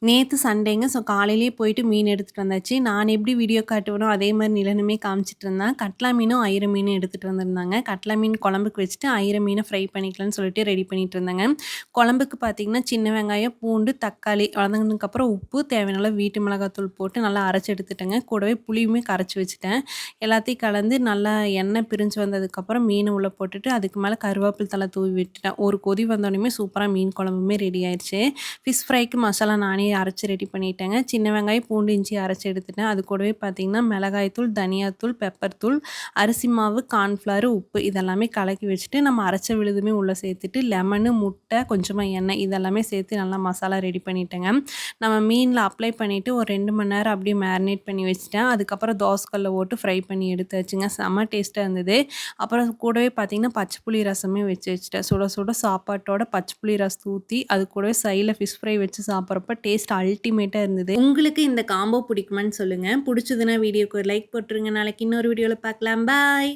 நேத்து சண்டேங்க. ஸோ காலையிலேயே போயிட்டு மீன் எடுத்துட்டு வந்தாச்சு. நான் எப்படி வீடியோ காட்டுவேனோ, அதே மாரி நிலனுமே காமிச்சிட்டு இருந்தான். கட்லா மீனும், அயிர மீனும் எடுத்துட்டு வந்திருந்தாங்க. கட்லா மீன் குழம்புக்கு வச்சுட்டு, அயிர மீன ஃப்ரை பண்ணிக்கலான்னு சொல்லிட்டு ரெடி பண்ணிட்டு இருந்தேங்க. குழம்புக்கு பார்த்தீங்கன்னா, சின்ன வெங்காயம், பூண்டு, தக்காளி வதங்குனதுக்கப்புறம் உப்பு, தேவையான அளவு வீட்டு மிளகாத்தூள் போட்டு நல்லா அரைச்சு எடுத்துட்டேங்க. கூடவே புளியுமே கரைச்சு வச்சுட்டேன். எல்லாத்தையும் கலந்து நல்லா எண்ணெய் பிரிஞ்சு வந்ததுக்கப்புறம் மீன உள்ள போட்டுட்டு, அதுக்கு மேல கருவேப்பில தழை தூவி விட்டுட்டேன். ஒரு கொதி வந்தோனயுமே சூப்பரா மீன் குழம்புமே ரெடி ஆயிருச்சு. ஃபிஷ் ஃப்ரைக்கு மசாலா நானே அரைச்சு ரெடி பண்ணிட்டேங்க. சின்ன வெங்காயம், பூண்டு, இஞ்சி அரைச்சு எடுத்துட்டேன். அது கூடவே பார்த்தீங்கன்னா, மிளகாய்த்தூள், தனியாத்தூள், பெப்பர் தூள், அரிசி மாவு, கார்ன்ஃப்ளவர், உப்பு இதெல்லாமே கலக்கி வச்சுட்டு, நம்ம அரைச்ச விழுதுமே உள்ள சேர்த்துட்டு, லெமனு, முட்டை, கொஞ்சமா எண்ணெய் இதெல்லாமே சேர்த்து நல்லா மசாலா ரெடி பண்ணிட்டேங்க. நம்ம மீன்ல அப்ளை பண்ணிவிட்டு ஒரு 2 மணி நேரம் அப்படியே மேரினேட் பண்ணி வச்சுட்டேன். அதுக்கப்புறம் தோசைக்கல்ல போட்டு ஃப்ரை பண்ணி எடுத்தாச்சுங்க. செம்ம டேஸ்ட்டாக இருந்தது. அப்புறம் கூடவே பார்த்தீங்கன்னா, பச்சை புளி ரசமே வச்சுட்டேன். சுட சுட சாப்பாட்டோட பச்சை புளி ரசத்த ஊத்தி, அது கூடவே சைடில ஃபிஷ் ஃப்ரை வச்சு சாப்பிட்றப்ப டேஸ்ட் அல்டிமேட்டா இருந்தது. உங்களுக்கு இந்த காம்போ பிடிக்குமான்னு சொல்லுங்க. பிடிச்சதுன்னா வீடியோக்கு ஒரு லைக் போட்டுருங்க. நாளைக்கு இன்னொரு வீடியோல பார்க்கலாம். பாய்.